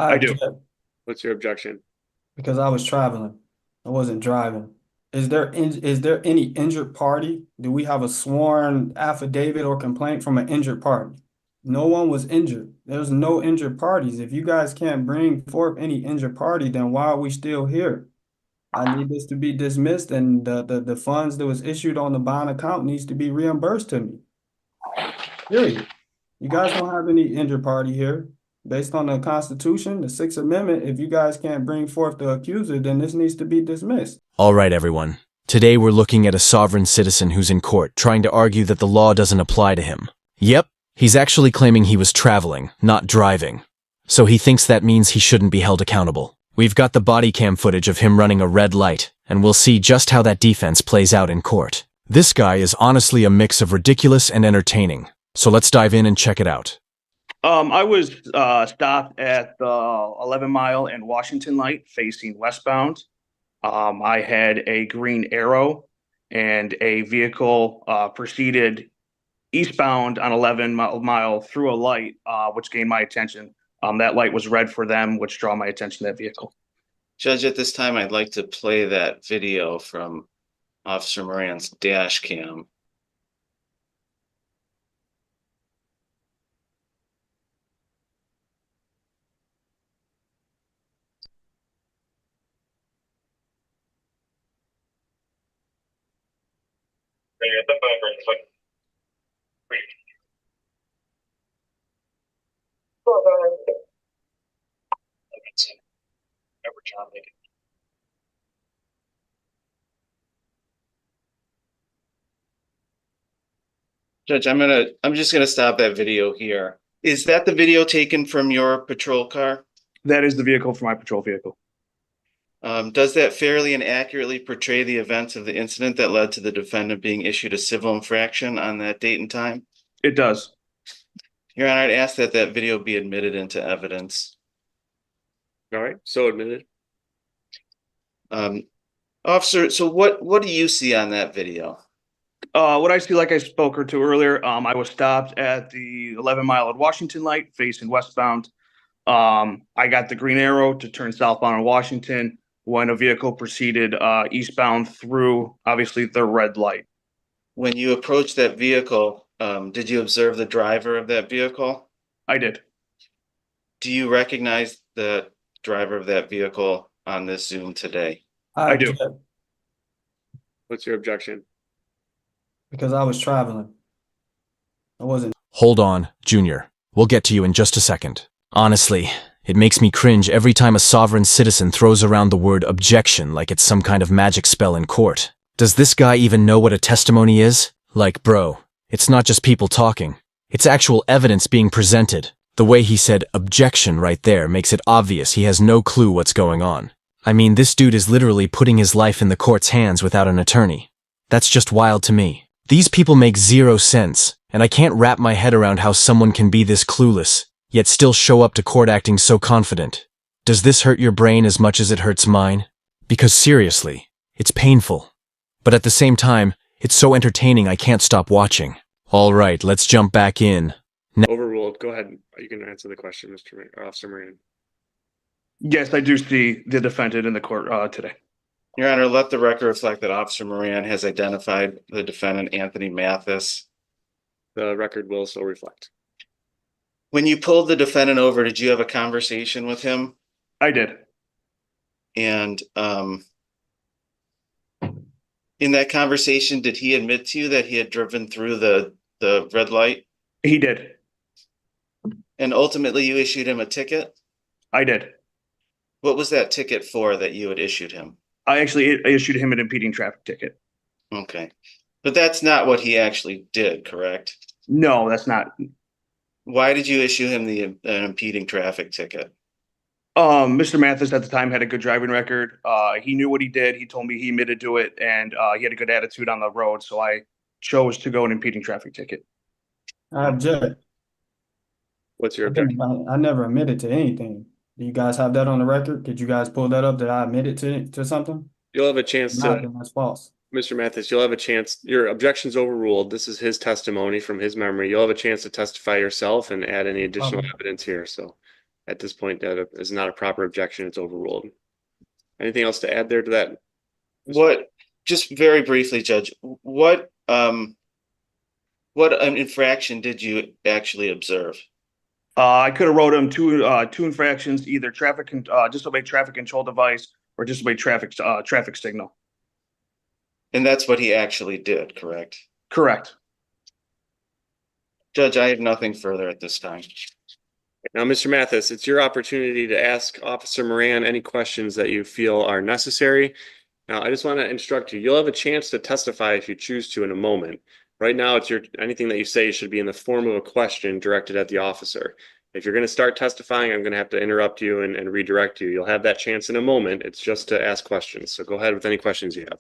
I I do. object What's your objection? because I was traveling. I wasn't driving. Is there any injured party? Do we have a sworn affidavit or complaint from an injured party? No one was injured. There's no injured parties. If you guys can't bring forth any injured party, then why are we still here? I need this to be dismissed, and the funds that was issued on the bond account needs to be reimbursed to me. Period. You guys don't have any injured party here. Based on the Constitution, the Sixth Amendment, if you guys can't bring forth the accuser, then this needs to be dismissed. All right, everyone. Today we're looking at a sovereign citizen who's in court trying to argue that the law doesn't apply to him. Yep, he's actually claiming he was traveling, not driving. So he thinks that means he shouldn't be held accountable. We've got the body cam footage of him running a red light, and we'll see just how that defense plays out in court. This guy is honestly a mix of ridiculous and entertaining. So let's dive in and check it out. I was stopped at the 11 Mile and Washington light facing westbound. I had a green arrow and a vehicle proceeded eastbound on 11 mile through a light, which gained my attention. That light was red for them, which drew my attention to that vehicle. Judge, at this time, I'd like to play that video from Officer Moran's dash cam. Judge, I'm just gonna stop that video here. Is that the video taken from your patrol car? That is the vehicle for my patrol vehicle. Does that fairly and accurately portray the events of the incident that led to the defendant being issued a civil infraction on that date and time? It does. Your Honor, I'd ask that that video be admitted into evidence. All right, so admitted. Officer, so what do you see on that video? What I see, like I spoke to earlier, I was stopped at the 11 Mile at Washington light facing westbound. I got the green arrow to turn southbound on Washington when a vehicle proceeded eastbound through, obviously, the red light. When you approached that vehicle, did you observe the driver of that vehicle? I did. Do you recognize the driver of that vehicle on this Zoom today? I I do. object What's your objection? because I was traveling. I wasn't. Hold on, Junior. We'll get to you in just a second. Honestly, it makes me cringe every time a sovereign citizen throws around the word objection like it's some kind of magic spell in court. Does this guy even know what a testimony is? Like, bro, it's not just people talking. It's actual evidence being presented. The way he said objection right there makes it obvious he has no clue what's going on. I mean, this dude is literally putting his life in the court's hands without an attorney. That's just wild to me. These people make zero sense, and I can't wrap my head around how someone can be this clueless, yet still show up to court acting so confident. Does this hurt your brain as much as it hurts mine? Because seriously, it's painful. But at the same time, it's so entertaining I can't stop watching. All right, let's jump back in. Overruled. Go ahead. You can answer the question, Officer Moran. Yes, I do see the defendant in the court today. Your Honor, let the record reflect that Officer Moran has identified the defendant, Anthony Mathis. The record will so reflect. When you pulled the defendant over, did you have a conversation with him? I did. And in that conversation, did he admit to you that he had driven through the red light? He did. And ultimately, you issued him a ticket? I did. What was that ticket for that you had issued him? I actually issued him an impeding traffic ticket. Okay. But that's not what he actually did, correct? No, that's not. Why did you issue him an impeding traffic ticket? Mr. Mathis at the time had a good driving record. He knew what he did. He told me he admitted to it, and he had a good attitude on the road. So I chose to go an impeding traffic ticket. I object. What's your objection? I never admitted to anything. Do you guys have that on the record? Did you guys pull that up that I admitted to something? You'll have a chance Not, to, then that's false. Mr. Mathis, you'll have a chance. Your objection's overruled. This is his testimony from his memory. You'll have a chance to testify yourself and add any additional evidence here. So at this point, that is not a proper objection. It's overruled. Anything else to add there to that? What, just very briefly, Judge, what an infraction did you actually observe? I could have wrote him two infractions, either disobey traffic control device or disobey traffic signal. And that's what he actually did, correct? Correct. Judge, I have nothing further at this time. Now, Mr. Mathis, it's your opportunity to ask Officer Moran any questions that you feel are necessary. Now, I just want to instruct you, you'll have a chance to testify if you choose to in a moment. Right now, anything that you say should be in the form of a question directed at the officer. If you're going to start testifying, I'm going to have to interrupt you and redirect you. You'll have that chance in a moment. It's just to ask questions. So go ahead with any questions you have.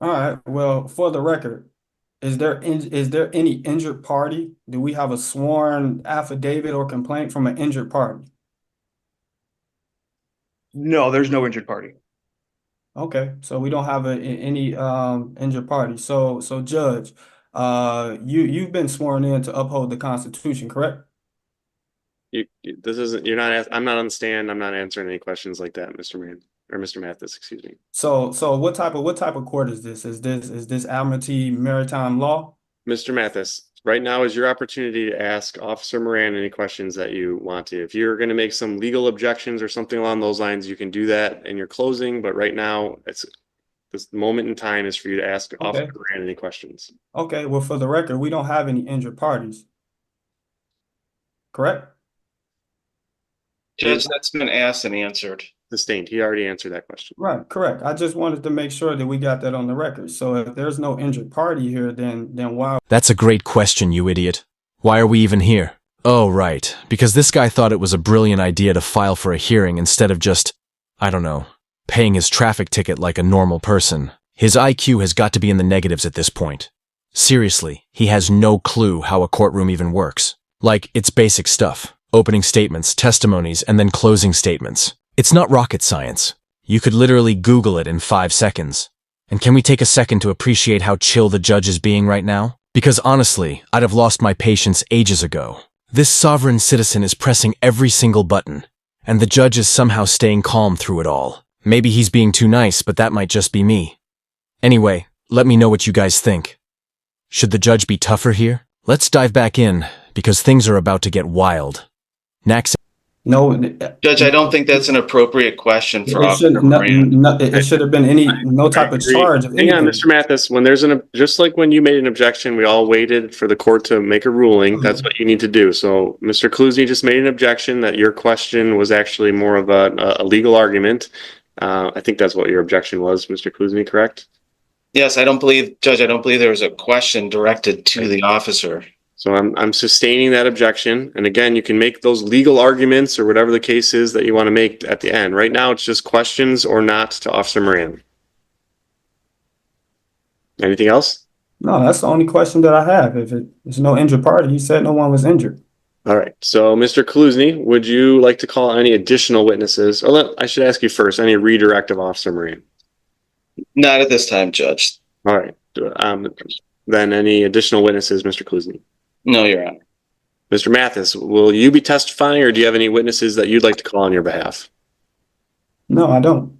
All right. Well, for the record, is there any injured party? Do we have a sworn affidavit or complaint from an injured party? No, there's no injured party. Okay, so we don't have any injured party. So Judge, you've been sworn in to uphold the Constitution, correct? I'm not on the stand. I'm not answering any questions like that, Mr. Moran, or Mr. Mathis, excuse me. So what type of court is this? Is this Admiralty Maritime Law? Mr. Mathis, right now is your opportunity to ask Officer Moran any questions that you want to. If you're going to make some legal objections or something along those lines, you can do that in your closing. But right now, this moment in time is for you to ask Officer Moran any questions. Okay, well, for the record, we don't have any injured parties, correct? Judge, that's been asked and answered. Sustained. He already answered that question. Right, correct. I just wanted to make sure that we got that on the record. So if there's no injured party here, then why? That's a great question, you idiot. Why are we even here? Oh, right. Because this guy thought it was a brilliant idea to file for a hearing instead of just, I don't know, paying his traffic ticket like a normal person. His IQ has got to be in the negatives at this point. Seriously, he has no clue how a courtroom even works. Like, it's basic stuff. Opening statements, testimonies, and then closing statements. It's not rocket science. You could literally Google it in 5 seconds. And can we take a second to appreciate how chill the judge is being right now? Because honestly, I'd have lost my patience ages ago. This sovereign citizen is pressing every single button, and the judge is somehow staying calm through it all. Maybe he's being too nice, but that might just be me. Anyway, let me know what you guys think. Should the judge be tougher here? Let's dive back in, because things are about to get wild. Next. No, Judge, I don't think that's an appropriate question for it Officer should Moran. it should have been no type of charge of Hang on, anything. Mr. Mathis, when there's just like when you made an objection, we all waited for the court to make a ruling. That's what you need to do. So Mr. Kluzny just made an objection that your question was actually more of a legal argument. I think that's what your objection was, Mr. Kluzny, correct? Yes, Judge, I don't believe there was a question directed to the officer. So I'm sustaining that objection. And again, you can make those legal arguments or whatever the case is that you want to make at the end. Right now, it's just questions or not to Officer Moran. Anything else? No, that's the only question that I have. If there's no injured party, he said no one was injured. All right. So, Mr. Kluzny, would you like to call any additional witnesses? Or I should ask you first, any redirect of Officer Moran? Not at this time, Judge. All right. Then any additional witnesses, Mr. Kluzny? No, Your Honor. Mr. Mathis, will you be testifying or do you have any witnesses that you'd like to call on your behalf? No, I don't.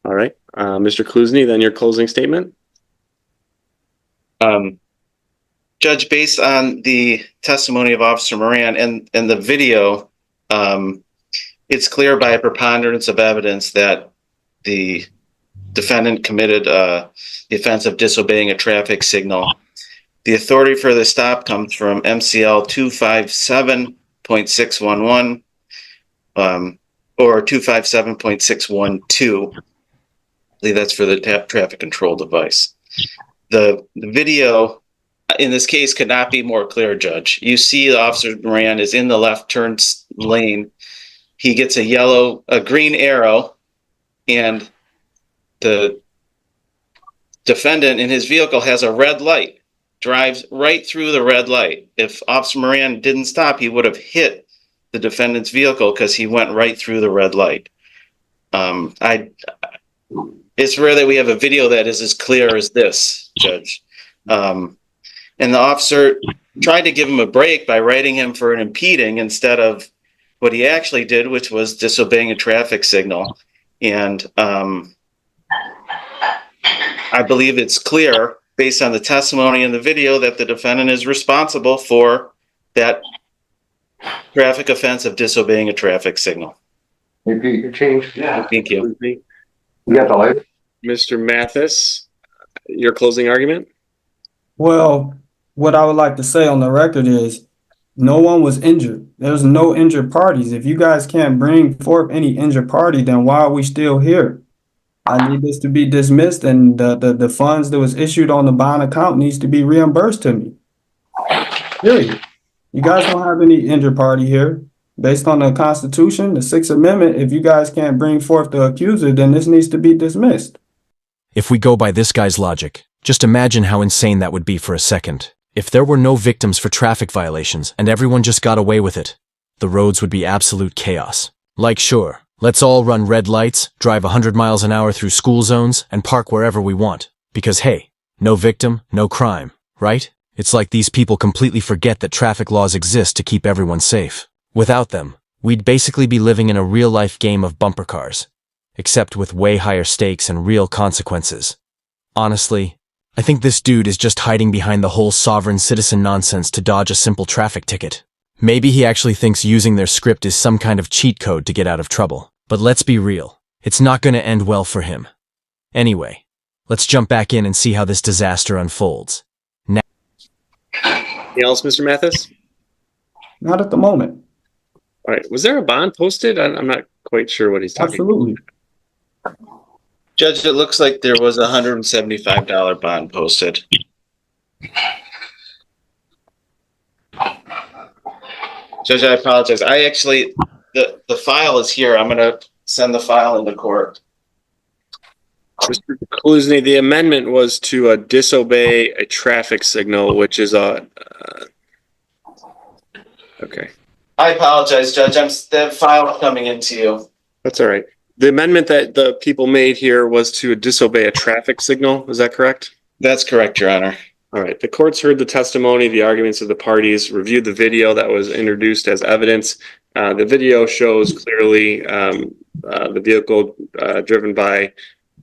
All right. Mr. Kluzny, then your closing statement. Judge, based on the testimony of Officer Moran and the video, it's clear by a preponderance of evidence that the defendant committed the offense of disobeying a traffic signal. The authority for the stop comes from MCL 257.611 or 257.612. I believe that's for the traffic control device. The video in this case could not be more clear, Judge. You see Officer Moran is in the left turn lane. He gets a green arrow, and the defendant in his vehicle has a red light, drives right through the red light. If Officer Moran didn't stop, he would have hit the defendant's vehicle because he went right through the red light. It's rare that we have a video that is as clear as this, Judge. And the officer tried to give him a break by writing him for an impeding instead of what he actually did, which was disobeying a traffic signal. And I believe it's clear, based on the testimony in the video, that the defendant is responsible for that traffic offense of disobeying a traffic signal. Repeat your change. Yeah. Thank you. You got the light? Mr. Mathis, your closing argument? Well, what I would like to say on the record is no one was injured. There's no injured parties. If you guys can't bring forth any injured party, then why are we still here? I need this to be dismissed, and the funds that was issued on the bond account needs to be reimbursed to me. Period. You guys don't have any injured party here. Based on the Constitution, the Sixth Amendment, if you guys can't bring forth the accuser, then this needs to be dismissed. If we go by this guy's logic, just imagine how insane that would be for a second. If there were no victims for traffic violations and everyone just got away with it, the roads would be absolute chaos. Like, sure, let's all run red lights, drive 100 miles an hour through school zones, and park wherever we want. Because hey, no victim, no crime, right? It's like these people completely forget that traffic laws exist to keep everyone safe. Without them, we'd basically be living in a real-life game of bumper cars, except with way higher stakes and real consequences. Honestly, I think this dude is just hiding behind the whole sovereign citizen nonsense to dodge a simple traffic ticket. Maybe he actually thinks using their script is some kind of cheat code to get out of trouble. But let's be real, it's not going to end well for him. Anyway, let's jump back in and see how this disaster unfolds. Anything else, Mr. Mathis? Not at the moment. All right. Was there a bond posted? I'm not quite sure what he's talking Absolutely. Judge, it looks like there was a $175 bond posted. Judge, I apologize. I actually, the file is here. I'm going to send the file into court. Mr. Klusny, the amendment was to disobey a traffic signal, which is a... okay. I apologize, Judge. The file coming into you. That's all right. The amendment that the people made here was to disobey a traffic signal. Is that correct? That's correct, Your Honor. All right. The court's heard the testimony, the arguments of the parties, reviewed the video that was introduced as evidence. The video shows clearly the vehicle driven by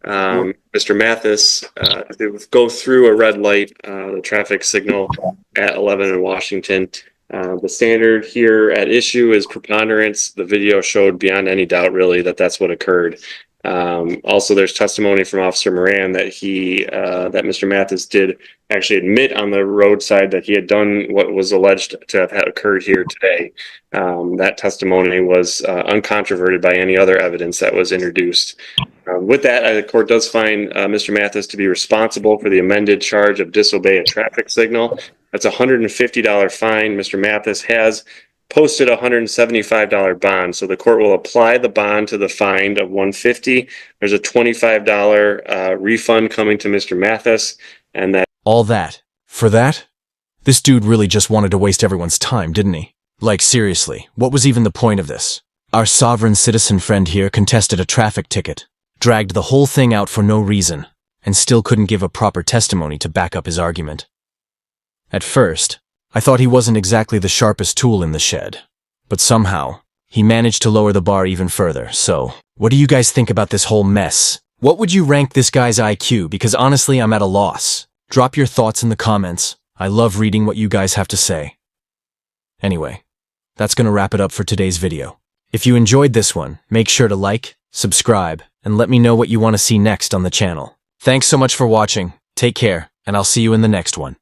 Mr. Mathis to go through a red light, the traffic signal at 11 in Washington. The standard here at issue is preponderance. The video showed beyond any doubt, really, that that's what occurred. Also, there's testimony from Officer Moran that that Mr. Mathis did actually admit on the roadside that he had done what was alleged to have occurred here today. That testimony was uncontroverted by any other evidence that was introduced. With that, the court does find Mr. Mathis to be responsible for the amended charge of disobey a traffic signal. That's a $150 fine. Mr. Mathis has posted a $175 bond, so the court will apply the bond to the fine of $150. There's a $25 refund coming to Mr. Mathis, and that. All that? For that? This dude really just wanted to waste everyone's time, didn't he? Like, seriously, what was even the point of this? Our sovereign citizen friend here contested a traffic ticket, dragged the whole thing out for no reason, and still couldn't give a proper testimony to back up his argument. At first, I thought he wasn't exactly the sharpest tool in the shed, but somehow, he managed to lower the bar even further. So, what do you guys think about this whole mess? What would you rank this guy's IQ? Because honestly, I'm at a loss. Drop your thoughts in the comments. I love reading what you guys have to say. Anyway, that's gonna wrap it up for today's video. If you enjoyed this one, make sure to like, subscribe, and let me know what you want to see next on the channel. Thanks so much for watching, take care, and I'll see you in the next one.